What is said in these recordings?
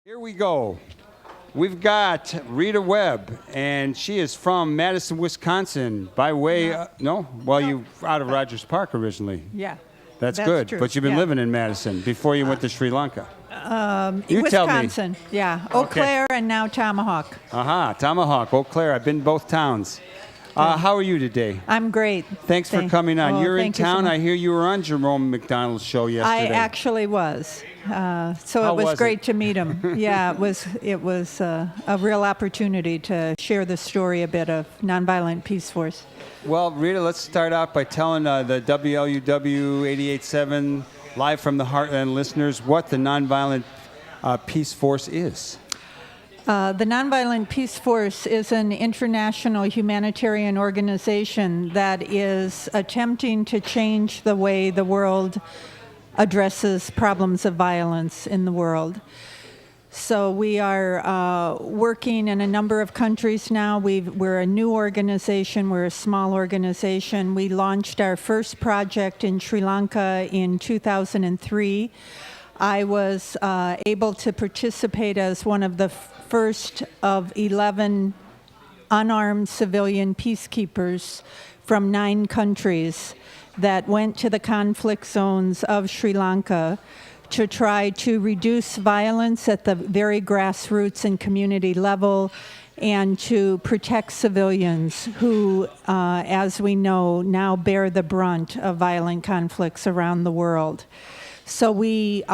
Here we go. We've got Rita Webb, and she is from Madison, Wisconsin. By way, no? Well, you out of Rogers Park originally. Yeah. That's good. True. But you've been living in Madison before you went to Sri Lanka. You Wisconsin, tell me. yeah. Eau Claire and now Tomahawk. Tomahawk, Eau Claire. I've been both towns. How are you today? I'm great. Thanks for coming on. Oh, You're in thank you so much. much. I hear you were on Jerome McDonald's show yesterday. I actually was. So How it was was great it? to meet him. Yeah, it was a real opportunity to share the story a bit of Nonviolent Peace Force. Well, Rita, let's start out by telling the WLUW 88.7 Live from the Heartland listeners what the Nonviolent Peace Force is. The Nonviolent Peace Force is an international humanitarian organization that is attempting to change the way the world addresses problems of violence in the world. So we are working in a number of countries now. We're a new organization. We're a small organization. We launched our first project in Sri Lanka in 2003. I was able to participate as one of the first of 11 unarmed civilian peacekeepers from 9 countries that went to the conflict zones of Sri Lanka to try to reduce violence at the very grassroots and community level and to protect civilians who, as we know, now bear the brunt of violent conflicts around the world. So we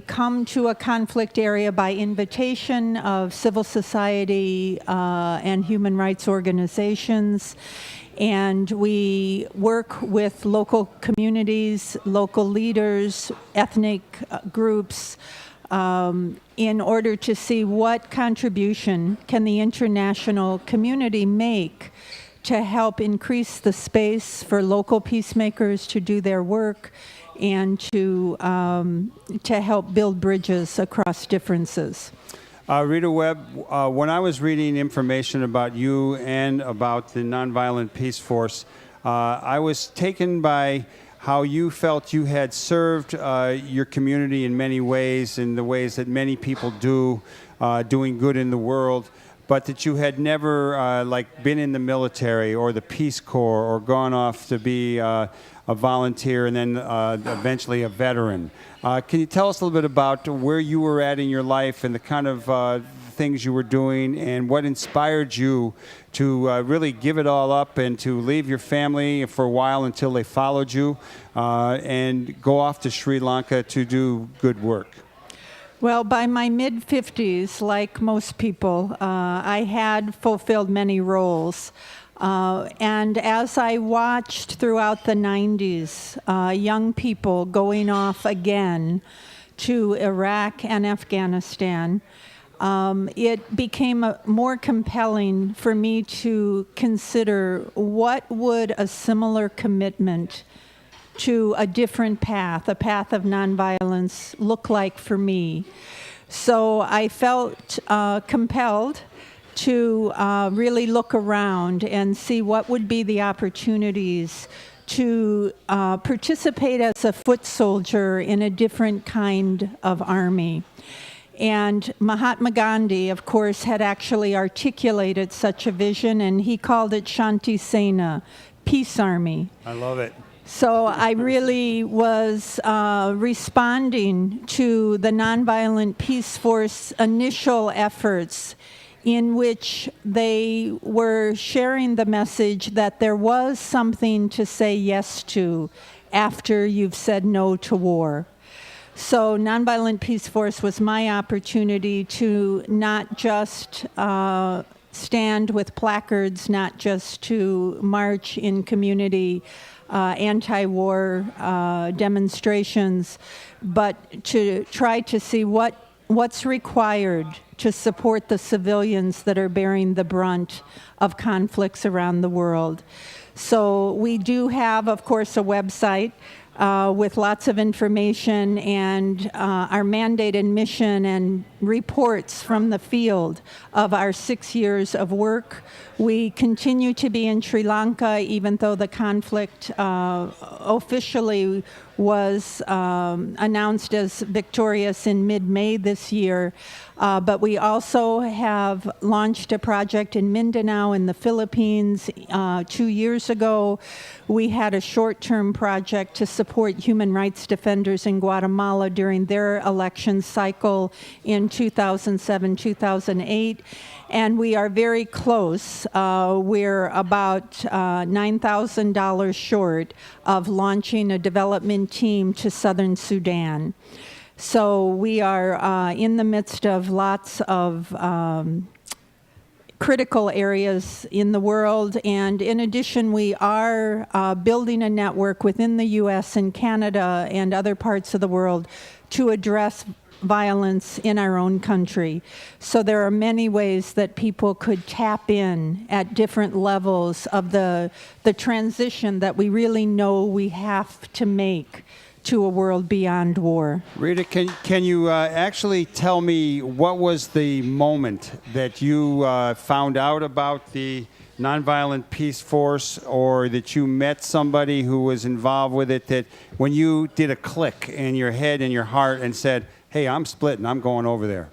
come to a conflict area by invitation of civil society and human rights organizations, and we work with local communities, local leaders, ethnic groups, in order to see what contribution can the international community make to help increase the space for local peacemakers to do their work and to help build bridges across differences. Rita Webb, when I was reading information about you and about the Nonviolent Peace Force, I was taken by how you felt you had served your community in many ways, in the ways that many people do, doing good in the world, but that you had never been in the military or the Peace Corps or gone off to be a volunteer and then eventually a veteran. Can you tell us a little bit about where you were at in your life and the kind of things you were doing and what inspired you to really give it all up and to leave your family for a while until they followed you and go off to Sri Lanka to do good work? Well, by my mid-50s, like most people, I had fulfilled many roles. And as I watched throughout the 90s, young people going off again to Iraq and Afghanistan, it became more compelling for me to consider what would a similar commitment to a different path, a path of nonviolence, look like for me. So I felt compelled to really look around and see what would be the opportunities to participate as a foot soldier in a different kind of army. And Mahatma Gandhi, of course, had actually articulated such a vision, and he called it Shanti Sena, Peace Army. I love it. So I really was responding to the Nonviolent Peace Force initial efforts in which they were sharing the message that there was something to say yes to after you've said no to war. So Nonviolent Peace Force was my opportunity to not just stand with placards, not just to march in community anti-war demonstrations, but to try to see what's required to support the civilians that are bearing the brunt of conflicts around the world. So we do have, of course, a website with lots of information and our mandate and mission and reports from the field of our 6 years of work. We continue to be in Sri Lanka, even though the conflict officially was announced as victorious in mid-May this year. But we also have launched a project in Mindanao in the Philippines 2 years ago. We had a short-term project to support human rights defenders in Guatemala during their election cycle in 2007, 2008. And we are very close. We're about $9,000 short of launching a development team to southern Sudan. So we are in the midst of lots of critical areas in the world. And in addition, we are building a network within the U.S. and Canada and other parts of the world to address violence in our own country. So there are many ways that people could tap in at different levels of the transition that we really know we have to make to a world beyond war. Rita, can you actually tell me what was the moment that you found out about the Nonviolent Peace Force, or that you met somebody who was involved with it, that when you did a click in your head and your heart and said, hey, I'm splitting, I'm going over there?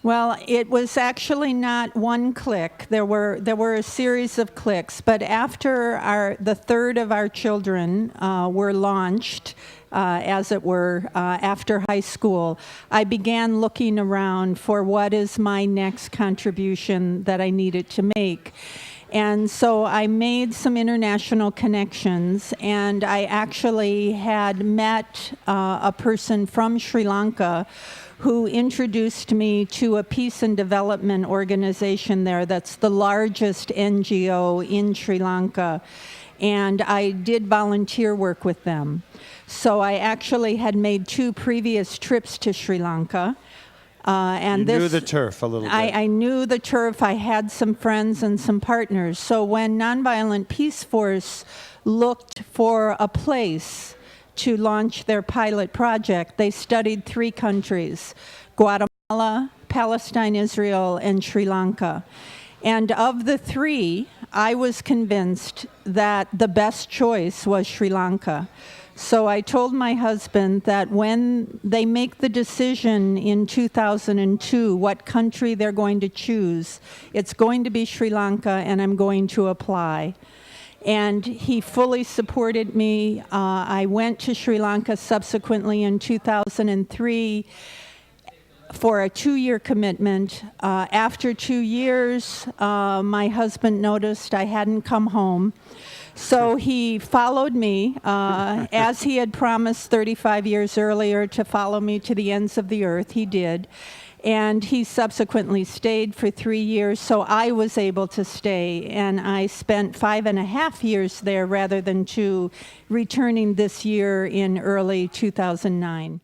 Well, it was actually not one click. There were a series of clicks, but after the third of our children were launched, as it were, after high school, I began looking around for what is my next contribution that I needed to make. And so I made some international connections, and I actually had met a person from Sri Lanka who introduced me to a peace and development organization there that's the largest NGO in Sri Lanka. And I did volunteer work with them. So I actually had made 2 previous trips to Sri Lanka. And you knew the turf a little bit. I knew the turf. I had some friends and some partners. So when Nonviolent Peace Force looked for a place to launch their pilot project, they studied 3 countries: Guatemala, Palestine, Israel, and Sri Lanka. And of the 3, I was convinced that the best choice was Sri Lanka. So I told my husband that when they make the decision in 2002 what country they're going to choose, it's going to be Sri Lanka, and I'm going to apply. And he fully supported me. I went to Sri Lanka subsequently in 2003 for a 2-year commitment. After 2 years, my husband noticed I hadn't come home. So he followed me, as he had promised 35 years earlier to follow me to the ends of the earth. He did. And he subsequently stayed for 3 years, so I was able to stay. And I spent 5.5 years there rather than 2, returning this year in early 2009.